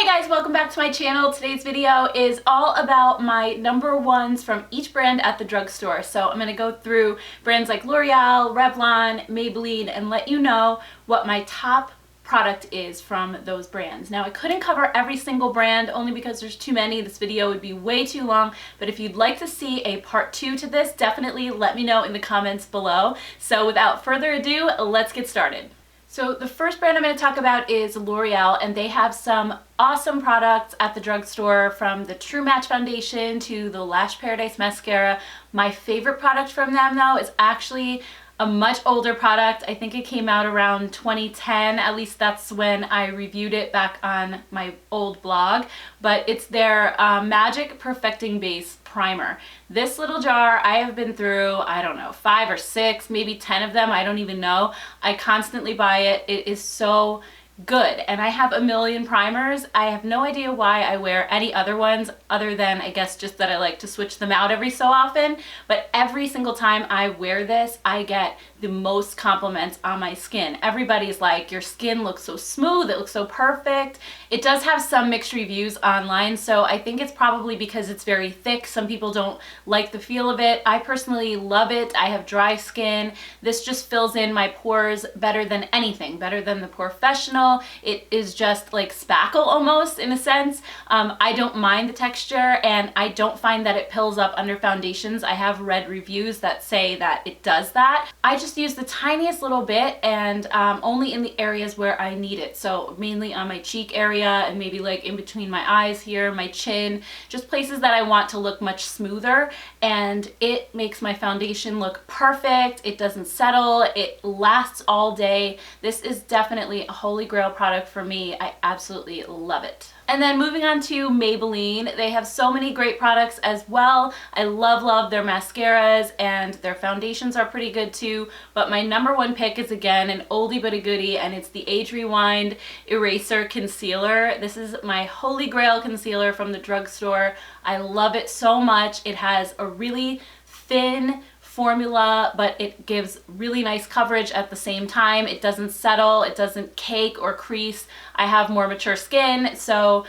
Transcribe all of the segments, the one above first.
Hey guys, welcome back to my channel. Today's video is all about my number ones from each brand at the drugstore. So I'm going to go through brands like L'Oreal, Revlon, Maybelline, and let you know what my top product is from those brands. Now I couldn't cover every single brand only because there's too many. This video would be way too long, but if you'd like to see a part 2 to this, definitely let me know in the comments below. So without further ado, let's get started. So the first brand I'm going to talk about is L'Oreal, and they have some awesome products at the drugstore, from the True Match foundation to the Lash Paradise mascara. My favorite product from them though is actually a much older product. I think it came out around 2010, at least that's when I reviewed it back on my old blog, but it's their Magic Perfecting Base Primer. This little jar, I have been through, I don't know, 5 or 6, maybe 10 of them, I don't even know. I constantly buy it. It is so good, and I have a million primers. I have no idea why I wear any other ones other than, I guess, just that I like to switch them out every so often, but every single time I wear this I get the most compliments on my skin. Everybody's like, your skin looks so smooth, it looks so perfect. It does have some mixed reviews online, so I think it's probably because it's very thick. Some people don't like the feel of it. I personally love it. I have dry skin. This just fills in my pores better than anything, better than the Professional. It is just like spackle almost, in a sense. I don't mind the texture, and I don't find that it pills up under foundations. I have read reviews that say that it does that. I just use the tiniest little bit, and only in the areas where I need it. So mainly on my cheek area and maybe like in between my eyes here, my chin, just places that I want to look much smoother, and it makes my foundation look perfect. It doesn't settle. It lasts all day. This is definitely a holy grail product for me. I absolutely love it. And then moving on to Maybelline, they have so many great products as well. I love their mascaras, and their foundations are pretty good too, but my number one pick is again an oldie but a goodie, and it's the Age Rewind Eraser Concealer. This is my holy grail concealer from the drugstore. I love it so much. It has a really thin formula, but it gives really nice coverage at the same time. It doesn't settle, it doesn't cake or crease. I have more mature skin, so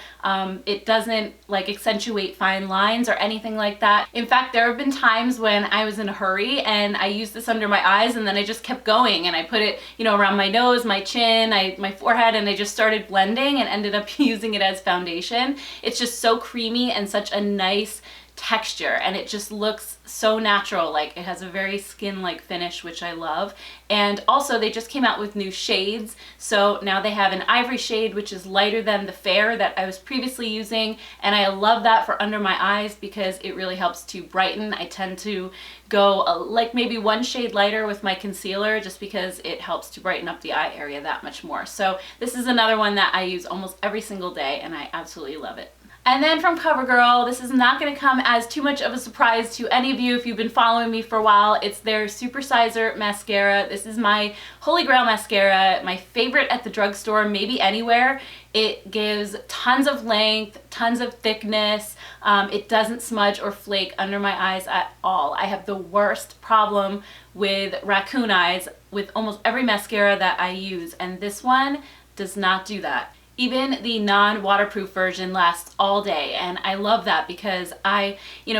it doesn't like accentuate fine lines or anything like that. In fact, there have been times when I was in a hurry and I used this under my eyes, and then I just kept going and I put it, you know, around my nose, my chin, my forehead, and I just started blending and ended up using it as foundation. It's just so creamy and such a nice texture, and it just looks so natural. Like, it has a very skin-like finish, which I love. And also they just came out with new shades, so now they have an ivory shade, which is lighter than the fair that I was previously using, and I love that for under my eyes because it really helps to brighten. I tend to go like maybe one shade lighter with my concealer just because it helps to brighten up the eye area that much more. So this is another one that I use almost every single day, and I absolutely love it. And then from CoverGirl, this is not going to come as too much of a surprise to any of you if you've been following me for a while. It's their Supersizer mascara. This is my holy grail mascara, my favorite at the drugstore, maybe anywhere. It gives tons of length, tons of thickness. It doesn't smudge or flake under my eyes at all. I have the worst problem with raccoon eyes with almost every mascara that I use, and this one does not do that. Even the non-waterproof version lasts all day, and I love that because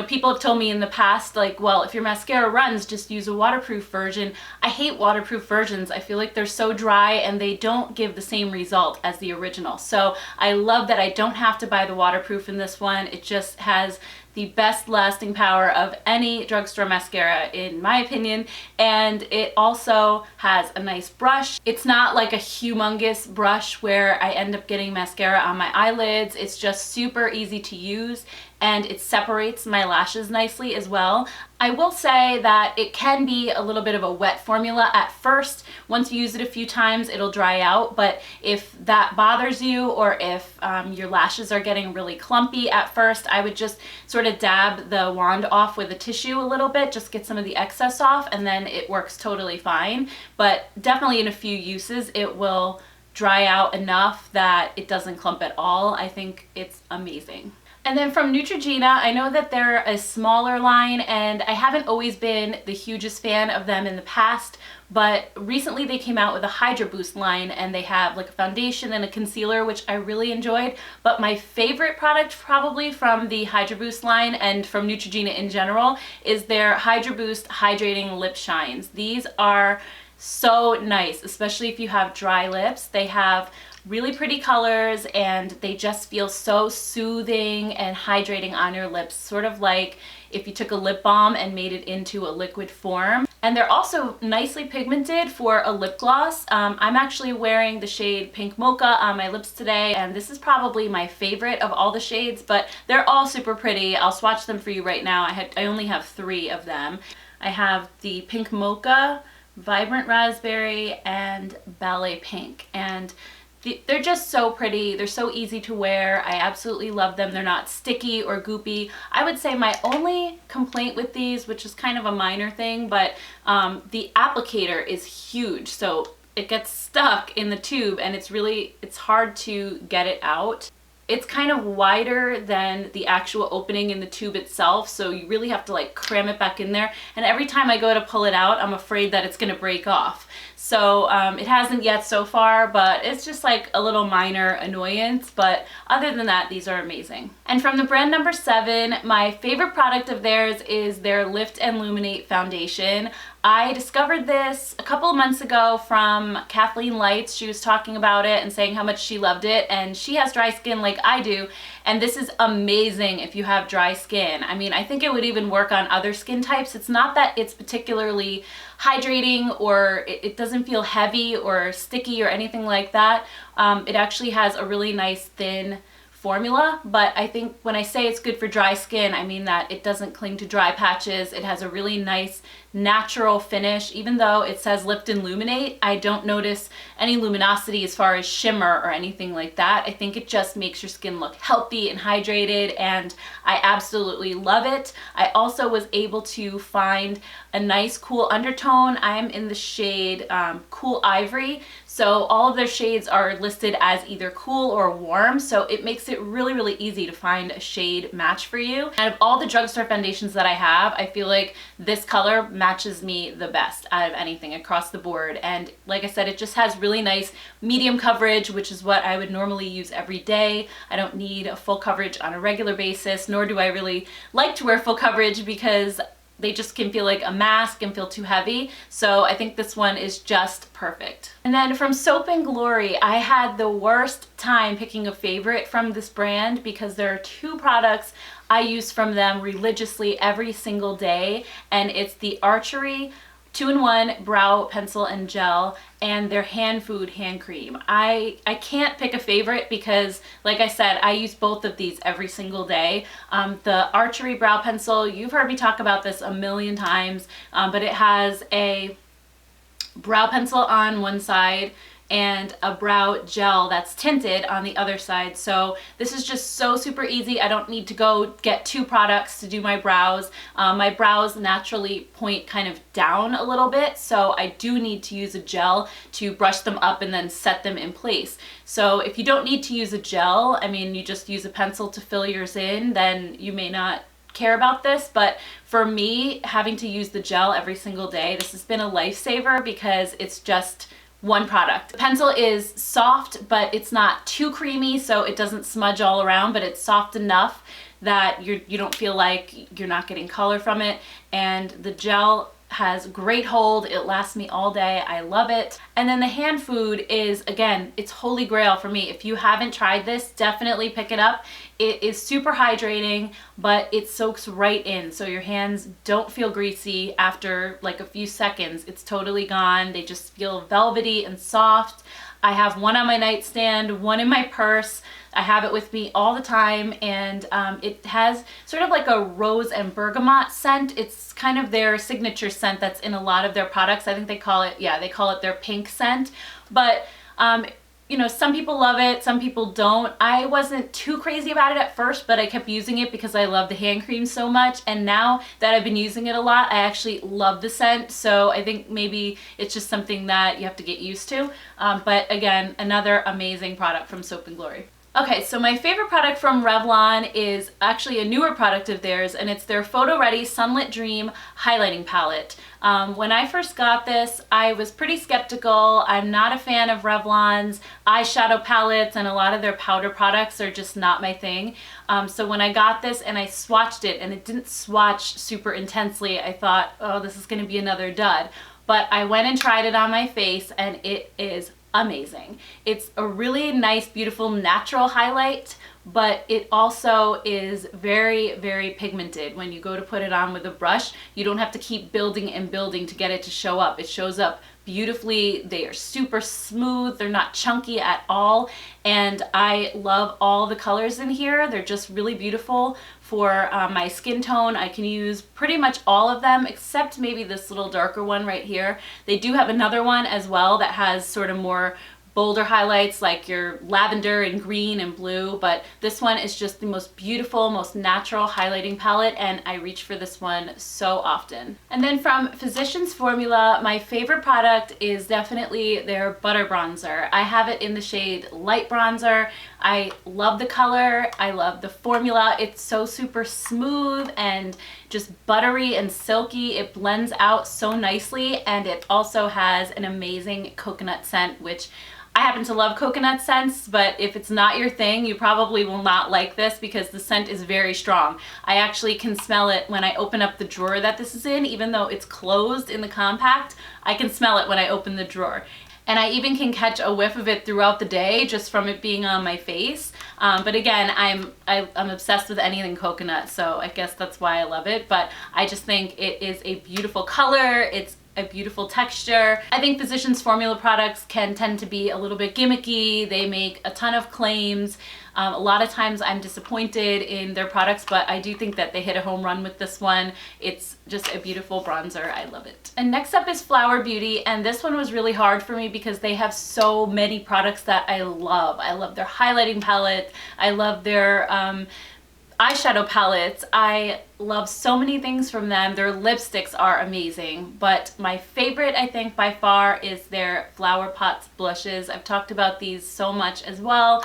people have told me in the past, like, well, if your mascara runs, just use a waterproof version. I hate waterproof versions. I feel like they're so dry and they don't give the same result as the original. So I love that I don't have to buy the waterproof in this one. It just has the best lasting power of any drugstore mascara, in my opinion, and it also has a nice brush. It's not like a humongous brush where I end up getting mascara on my eyelids. It's just super easy to use, and it separates my lashes nicely as well. I will say that it can be a little bit of a wet formula at first. Once you use it a few times, it'll dry out, but if that bothers you, or if your lashes are getting really clumpy at first, I would just sort of dab the wand off with a tissue a little bit, just get some of the excess off, and then it works totally fine. But definitely in a few uses, it will dry out enough that it doesn't clump at all. I think it's amazing. And then from Neutrogena, I know that they're a smaller line and I haven't always been the hugest fan of them in the past, but recently they came out with a Hydra Boost line and they have like a foundation and a concealer, which I really enjoyed. But my favorite product probably from the Hydra Boost line and from Neutrogena in general is their Hydra Boost Hydrating Lip Shines. These are so nice, especially if you have dry lips. They have really pretty colors and they just feel so soothing and hydrating on your lips, sort of like if you took a lip balm and made it into a liquid form. And they're also nicely pigmented for a lip gloss. I'm actually wearing the shade Pink Mocha on my lips today, and this is probably my favorite of all the shades, but they're all super pretty. I'll swatch them for you right now. I only have 3 of them. I have the Pink Mocha, Vibrant Raspberry, and Ballet Pink, and they're just so pretty. They're so easy to wear. I absolutely love them. They're not sticky or goopy. I would say my only complaint with these, which is kind of a minor thing, but the applicator is huge. So it gets stuck in the tube and it's hard to get it out. It's kind of wider than the actual opening in the tube itself, so you really have to like cram it back in there. And every time I go to pull it out, I'm afraid that it's gonna break off. So it hasn't yet so far, but it's just like a little minor annoyance. But other than that, these are amazing. And from the brand number 7, my favorite product of theirs is their Lift and Luminate foundation. I discovered this a couple of months ago from Kathleen Lights. She was talking about it and saying how much she loved it, and she has dry skin like I do, and this is amazing if you have dry skin. I mean, I think it would even work on other skin types. It's not that it's particularly hydrating or it doesn't feel heavy or sticky or anything like that. It actually has a really nice thin formula, but I think when I say it's good for dry skin, I mean that it doesn't cling to dry patches. It has a really nice natural finish. Even though it says Lift and Luminate, I don't notice any luminosity as far as shimmer or anything like that. I think it just makes your skin look healthy and hydrated, and I absolutely love it. I also was able to find a nice cool undertone. I'm in the shade Cool Ivory. So all of their shades are listed as either cool or warm, so it makes it really, really easy to find a shade match for you. Out of all the drugstore foundations that I have, I feel like this color matches me the best out of anything across the board. And like I said, it just has really nice medium coverage, which is what I would normally use every day. I don't need a full coverage on a regular basis, nor do I really like to wear full coverage because they just can feel like a mask and feel too heavy. So I think this one is just perfect. And then from Soap & Glory, I had the worst time picking a favorite from this brand because there are 2 products I use from them religiously every single day, and it's the Archery 2-in-1 brow pencil and gel and their hand food hand cream. I can't pick a favorite because, like I said, I use both of these every single day. The Archery brow pencil, you've heard me talk about this a million times, but it has a brow pencil on one side and a brow gel that's tinted on the other side. So this is just so super easy. I don't need to go get 2 products to do my brows. My brows naturally point kind of down a little bit, so I do need to use a gel to brush them up and then set them in place. So if you don't need to use a gel, I mean, you just use a pencil to fill yours in, then you may not care about this, but for me, having to use the gel every single day, this has been a lifesaver because it's just one product. The pencil is soft, but it's not too creamy, so it doesn't smudge all around, but it's soft enough that you don't feel like you're not getting color from it. And the gel has great hold. It lasts me all day. I love it. And then the hand food is, again, it's holy grail for me. If you haven't tried this, definitely pick it up. It is super hydrating, but it soaks right in, so your hands don't feel greasy after like a few seconds. It's totally gone. They just feel velvety and soft. I have one on my nightstand, one in my purse. I have it with me all the time, and it has sort of like a rose and bergamot scent. It's kind of their signature scent that's in a lot of their products. I think they call it, yeah, they call it their pink scent. But you know, some people love it, some people don't. I wasn't too crazy about it at first, but I kept using it because I love the hand cream so much. And now that I've been using it a lot, I actually love the scent. So I think maybe it's just something that you have to get used to. But again, another amazing product from Soap & Glory. Okay, so my favorite product from Revlon is actually a newer product of theirs, and it's their Photo Ready Sunlit Dream Highlighting Palette. When I first got this, I was pretty skeptical. I'm not a fan of Revlon's eyeshadow palettes, and a lot of their powder products are just not my thing. So when I got this and I swatched it, and it didn't swatch super intensely, I thought, oh, this is going to be another dud. But I went and tried it on my face, and it is amazing. It's a really nice, beautiful, natural highlight, but it also is very, very pigmented. When you go to put it on with a brush, you don't have to keep building and building to get it to show up. It shows up beautifully. They are super smooth. They're not chunky at all. And I love all the colors in here. They're just really beautiful for my skin tone. I can use pretty much all of them except maybe this little darker one right here. They do have another one as well that has sort of more bolder highlights like your lavender and green and blue, but this one is just the most beautiful, most natural highlighting palette, and I reach for this one so often. And then from Physicians Formula, my favorite product is definitely their Butter Bronzer. I have it in the shade Light Bronzer. I love the color, I love the formula. It's so super smooth and just buttery and silky. It blends out so nicely, and it also has an amazing coconut scent, which I happen to love coconut scents, but if it's not your thing, you probably will not like this because the scent is very strong. I actually can smell it when I open up the drawer that this is in, even though it's closed in the compact. I can smell it when I open the drawer. And I even can catch a whiff of it throughout the day just from it being on my face. But again, I'm obsessed with anything coconut, so I guess that's why I love it. But I just think it is a beautiful color. It's a beautiful texture. I think Physicians Formula products can tend to be a little bit gimmicky. They make a ton of claims. A lot of times I'm disappointed in their products, but I do think that they hit a home run with this one. It's just a beautiful bronzer. I love it. And next up is Flower Beauty, and this one was really hard for me because they have so many products that I love. I love their highlighting palette. I love their eyeshadow palettes. I love so many things from them. Their lipsticks are amazing, but my favorite, I think, by far is their Flower Pots blushes. I've talked about these so much as well.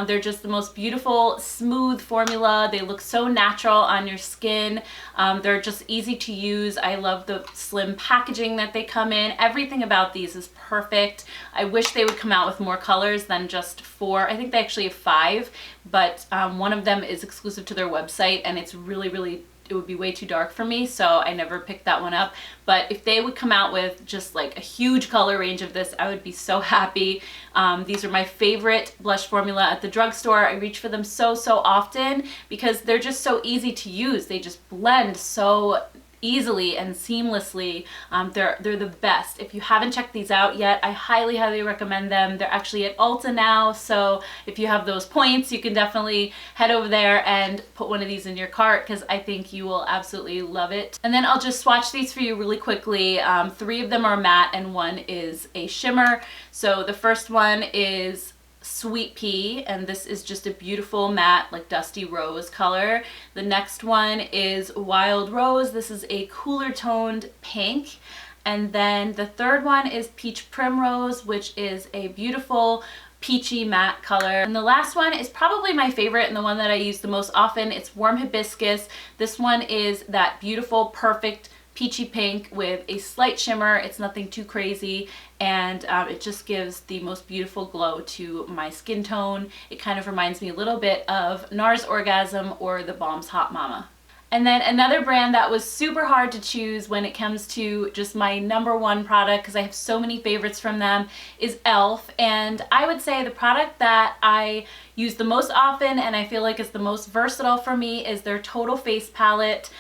They're just the most beautiful, smooth formula. They look so natural on your skin. They're just easy to use. I love the slim packaging that they come in. Everything about these is perfect. I wish they would come out with more colors than just 4. I think they actually have 5, but one of them is exclusive to their website, and it's really, it would be way too dark for me, so I never picked that one up. But if they would come out with just like a huge color range of this, I would be so happy. These are my favorite blush formula at the drugstore. I reach for them so often because they're just so easy to use. They just blend so easily and seamlessly. They're the best. If you haven't checked these out yet, I highly recommend them. They're actually at Ulta now, so if you have those points, you can definitely head over there and put one of these in your cart because I think you will absolutely love it. And then I'll just swatch these for you really quickly. 3 of them are matte and 1 is a shimmer. So the first one is Sweet Pea, and this is just a beautiful matte, like dusty rose color. The next one is Wild Rose. This is a cooler toned pink. And then the third one is Peach Primrose, which is a beautiful peachy matte color. And the last one is probably my favorite and the one that I use the most often. It's Warm Hibiscus. This one is that beautiful, perfect peachy pink with a slight shimmer. It's nothing too crazy, and it just gives the most beautiful glow to my skin tone. It kind of reminds me a little bit of NARS Orgasm or the Balm's Hot Mama. And then another brand that was super hard to choose when it comes to just my #1 product, because I have so many favorites from them, is e.l.f. And I would say the product that I use the most often and I feel like is the most versatile for me is their Total Face Palette.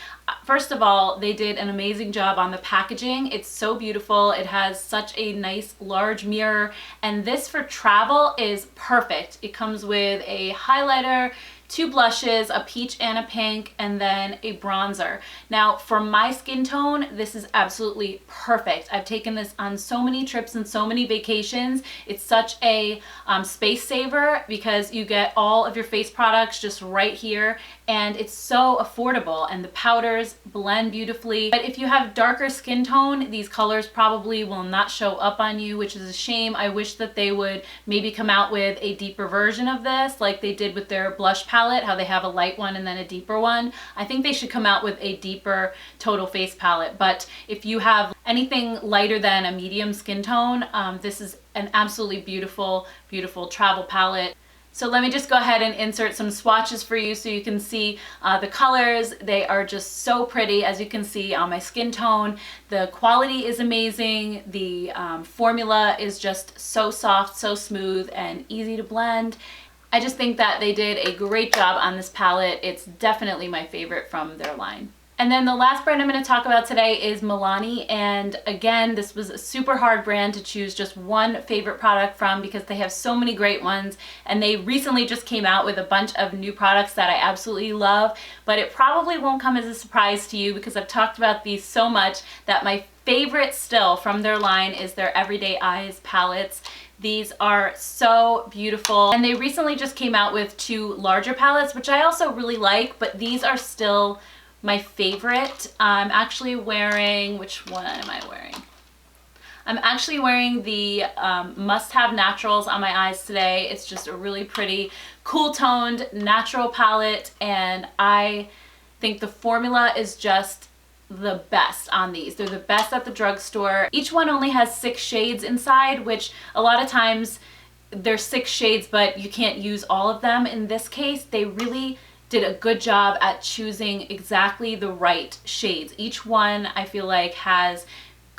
First of all, they did an amazing job on the packaging. It's so beautiful. It has such a nice large mirror, and this for travel is perfect. It comes with a highlighter, 2 blushes, a peach and a pink, and then a bronzer. Now, for my skin tone, this is absolutely perfect. I've taken this on so many trips and so many vacations. It's such a space saver because you get all of your face products just right here, and it's so affordable, and the powders blend beautifully. But if you have darker skin tone, these colors probably will not show up on you, which is a shame. I wish that they would maybe come out with a deeper version of this like they did with their blush palette, how they have a light one and then a deeper one. I think they should come out with a deeper total face palette. But if you have anything lighter than a medium skin tone, this is an absolutely beautiful, beautiful travel palette. So let me just go ahead and insert some swatches for you so you can see the colors. They are just so pretty, as you can see on my skin tone. The quality is amazing. The formula is just so soft, so smooth, and easy to blend. I just think that they did a great job on this palette. It's definitely my favorite from their line. And then the last brand I'm going to talk about today is Milani, and again, this was a super hard brand to choose just one favorite product from because they have so many great ones, and they recently just came out with a bunch of new products that I absolutely love. But it probably won't come as a surprise to you because I've talked about these so much that my favorite still from their line is their Everyday Eyes palettes. These are so beautiful, and they recently just came out with 2 larger palettes, which I also really like, but these are still my favorite. I'm actually wearing, which one am I wearing? I'm actually wearing the Must Have Naturals on my eyes today. It's just a really pretty, cool toned, natural palette, and I think the formula is just the best on these. They're the best at the drugstore. Each one only has 6 shades inside, which a lot of times there's 6 shades, but you can't use all of them. In this case, they really did a good job at choosing exactly the right shades. Each one I feel like has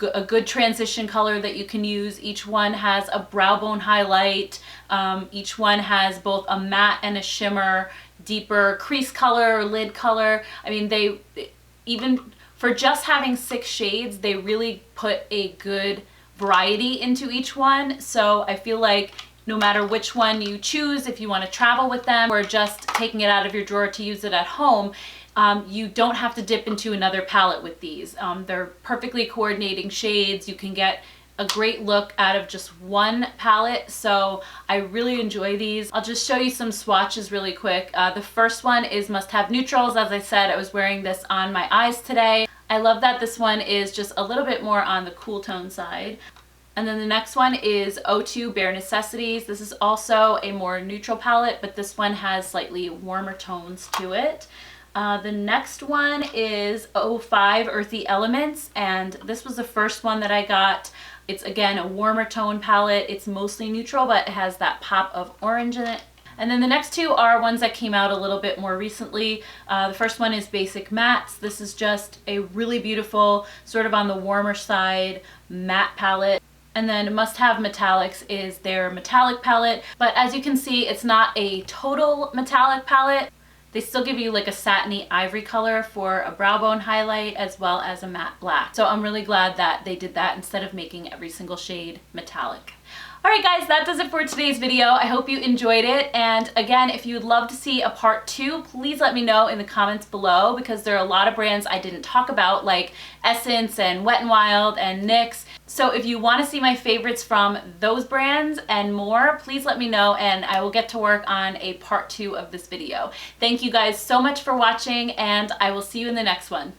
a good transition color that you can use. Each one has a brow bone highlight. Each one has both a matte and a shimmer, deeper crease color or lid color. I mean, they, even for just having 6 shades, they really put a good variety into each one. So I feel like no matter which one you choose, if you want to travel with them or just taking it out of your drawer to use it at home, you don't have to dip into another palette with these. They're perfectly coordinating shades. You can get a great look out of just one palette, so I really enjoy these. I'll just show you some swatches really quick. The first one is Must Have Neutrals. As I said, I was wearing this on my eyes today. I love that this one is just a little bit more on the cool tone side. And then the next one is O2 Bare Necessities. This is also a more neutral palette, but this one has slightly warmer tones to it. The next one is O5 Earthy Elements, and this was the first one that I got. It's again a warmer tone palette. It's mostly neutral, but it has that pop of orange in it. And then the next 2 are ones that came out a little bit more recently. The first one is Basic Mattes. This is just a really beautiful, sort of on the warmer side, matte palette. And then Must Have Metallics is their metallic palette, but as you can see, it's not a total metallic palette. They still give you like a satiny ivory color for a brow bone highlight as well as a matte black. So I'm really glad that they did that instead of making every single shade metallic. Alright guys, that does it for today's video. I hope you enjoyed it, and again, if you would love to see a part 2, please let me know in the comments below, because there are a lot of brands I didn't talk about, like Essence and Wet n Wild and NYX. So if you want to see my favorites from those brands and more, please let me know and I will get to work on a part 2 of this video. Thank you guys so much for watching, and I will see you in the next one.